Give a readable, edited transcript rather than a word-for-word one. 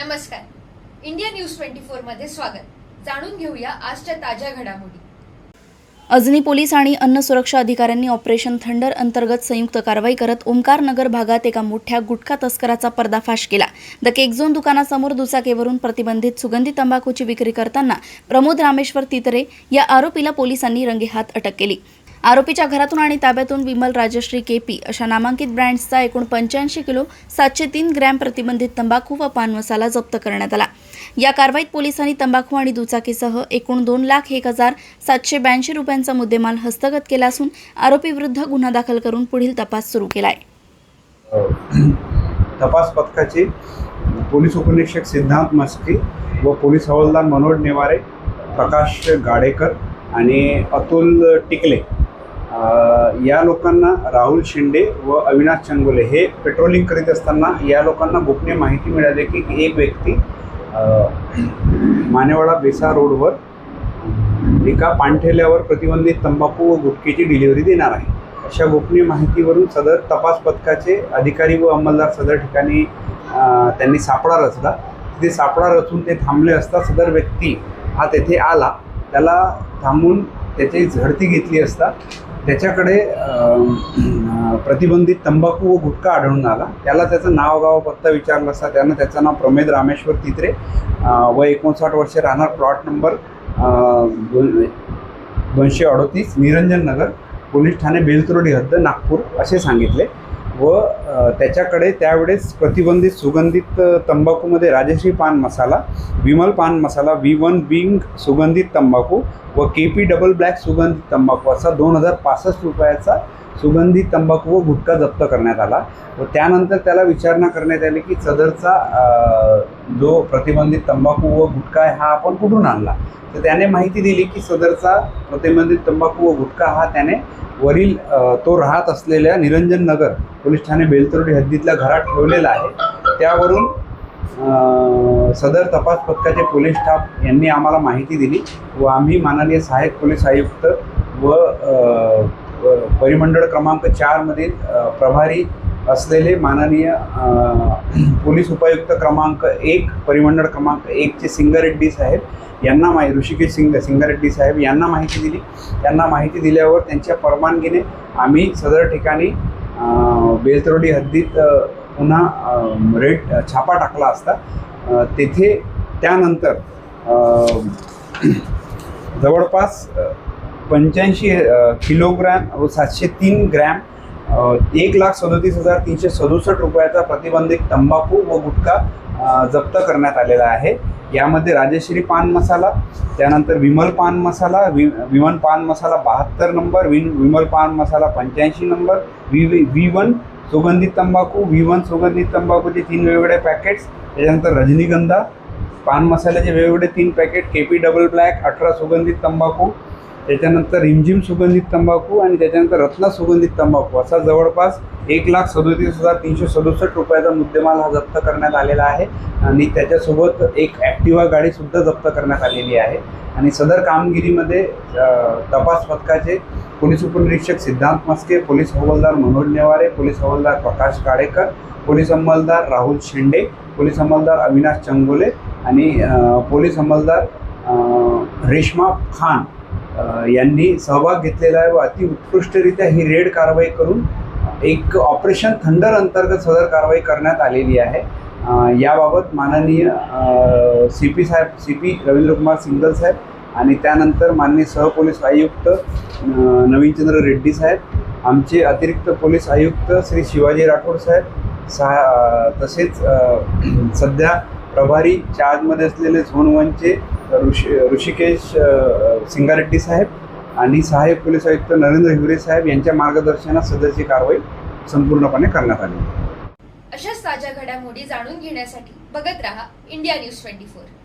नमस्कार. India news 24 मध्ये स्वागत. जाणून घेऊया आजच्या ताज्या घडामोडी. अजनी पोलीस आणि अन्न सुरक्षा अधिकाऱ्यांनी ऑपरेशन थंडर अंतर्गत संयुक्त कारवाई करत ओमकार नगर भागात एका मोठ्या गुटखा तस्कराचा पर्दाफाश केला. द केक झोन दुकानासमोर दुचाकीवरून प्रतिबंधित सुगंधी तंबाखूची विक्री करताना प्रमोद रामेश्वर तितरे या आरोपीला पोलिसांनी रंगेहात अटक केली. आरोपीच्या घरातून आणि ताब्यातून विमल राजश्री केपी अशा नामांकित ब्रँड्सचा एकूण 85 किलो 703 ग्रॅम प्रतिबंधित तंबाखू व पान मसाला जप्त करण्यात आला. या कारवाईत पोलिसांनी तंबाखू आणि दुचाकीसह एकूण 2,01,782 रुपयांचा मुद्देमाल हस्तगत केला असून आरोपीविरुद्ध गुन्हा दाखल करून पुढील तपास सुरू केला आहे. तपास पथकाचे पोलीस उपनिरीक्षक सिद्धांत मस्के व पोलीस हवालदार मनोज नेवारे, प्रकाश गाडेकर आणि अतुल टिकले या लोकांना राहुल शिंदे व अविनाश चंगोले हे पेट्रोलिंग करीत असताना या लोकांना गोपनीय माहिती मिळाली की एक व्यक्ती मानेवाडा बेसा रोडवर एका पाणठेल्यावर प्रतिबंधित तंबाखू व गुटख्याची डिलिव्हरी देणार आहे. अशा गोपनीय माहितीवरून सदर तपास पथकाचे अधिकारी व अंमलदार सदर ठिकाणी त्यांनी सापळा रचला. तिथे सापळा रचून ते थांबले असता सदर व्यक्ती हा तेथे आला. त्याला थांबून त्याची झडती घेतली असता त्याच्याकडे प्रतिबंधित तंबाखू व गुटखा आढळून आला. त्याला त्याचं नाव गाव पत्ता विचारला असता त्यानं त्याचं नाव प्रमोद रामेश्वर तितरे व 59 वर्षे, राहणार प्लॉट नंबर 238 निरंजन नगर, पोलीस ठाणे बेलतरोडी हद्द, नागपूर असे सांगितले. व त्याच्याकडे त्यावेळेस प्रतिबंधित सुगंधित तंबाखूमध्ये राजश्री पान मसाला, विमल पान मसाला, V1 विंग सुगंधित तंबाखू व KP डबल ब्लॅक सुगंधित तंबाखू असा 2,065 रुपयाचा सुगंधित तंबाखू व गुटखा जप्त करण्यात आला. व त्यानंतर त्याला विचारणा करण्यात आली की सदरचा जो प्रतिबंधित तंबाखू व गुटखा आहे हा आपण कुठून आणला. तर त्याने माहिती दिली की सदरचा प्रतिबंधित तंबाखू व गुटखा हा त्याने वरील तो राहत असलेल्या निरंजन नगर पोलीस ठाणे बेलतरोडी हद्दीतल्या घरात ठेवलेला आहे. त्यावरून सदर तपास पथकाचे पोलीस स्टाफ यांनी आम्हाला माहिती दिली व आम्ही माननीय सहाय्यक पोलीस आयुक्त व परिमंडळ क्रमांक 4 मधील प्रभारी असलेले माननीय पोलीस उपायुक्त क्रमांक 1 परिमंडळ क्रमांक 1 चे सिंगारेड्डी साहेब यांना ऋषिकेश सिंगारेड्डी साहेब यांना माहिती दिली. त्यांना माहिती दिल्यावर त्यांच्या परवानगीने आम्ही सदर ठिकाणी बेलतरोडी हद्दीत पुन्हा रेड छापा टाकला असता. तेथे त्यानंतर जवळपास 85 किलोग्रॅम व 703 ग्रॅम 1,37,367 रुपयाचा प्रतिबंधित तंबाखू व गुटखा जप्त करण्यात आलेला आहे. यामध्ये राजश्री पान मसाला, त्यानंतर विमल पान मसाला, विमल पान मसाला 72 नंबर, विमल पान मसाला 85 नंबर, V1 सुगंधित तंबाखू, V1 सुगंधित तंबाखूचे 3 वेगवेगळे पॅकेट्स, त्याच्यानंतर रजनीगंधा पान मसाल्याचे वेगवेगळे 3 पॅकेट, KP डबल ब्लॅक 18 सुगंधित तंबाखू, त्याच्यानंतर रिमझिम सुगंधित तंबाखू आणि त्याच्यानंतर रत्ना सुगंधित तंबाखू असा जवळपास 1,37,367 रुपयाचा मुद्देमाल हा जप्त करण्यात आलेला आहे. आणि त्याच्यासोबत एक ॲक्टिवा गाडीसुद्धा जप्त करण्यात आलेली आहे. आणि सदर कामगिरीमध्ये तपास पथकाचे पोलीस उपनिरीक्षक सिद्धांत मस्के, पोलीस हवालदार मनोज नेवारे, पोलीस हवालदार प्रकाश गाडेकर, पोलीस अंमलदार राहुल शिंदे, पोलीस अंमलदार अविनाश चंगोले आणि पोलीस अंमलदार रेश्मा खान यांनी सहभाग घेतलेला आहे. व अति उत्कृष्टरित्या ही रेड कारवाई करून एक ऑपरेशन थंडर अंतर्गत सदर कारवाई करण्यात आलेली आहे. याबाबत माननीय CP साहेब, CP रवींद्रकुमार सिंगल साहेब आणि त्यानंतर माननीय सहपोलीस आयुक्त नवीनचंद्र रेड्डी साहेब, आमचे अतिरिक्त पोलीस आयुक्त श्री शिवाजी राठोड साहेब, तसेच सध्या प्रभारी चार्जमध्ये असलेले झोन 1चे ऋषिकेश सिंगारेड्डी साहेब आणि सहाय्यक पोलीस आयुक्त नरेंद्र हिवरे साहेब यांच्या मार्गदर्शनात सदरची कारवाई संपूर्णपणे करण्यात आली. अशाच ताज्या घडामोडी जाणून घेण्यासाठी बघत रहा इंडिया न्यूज 24.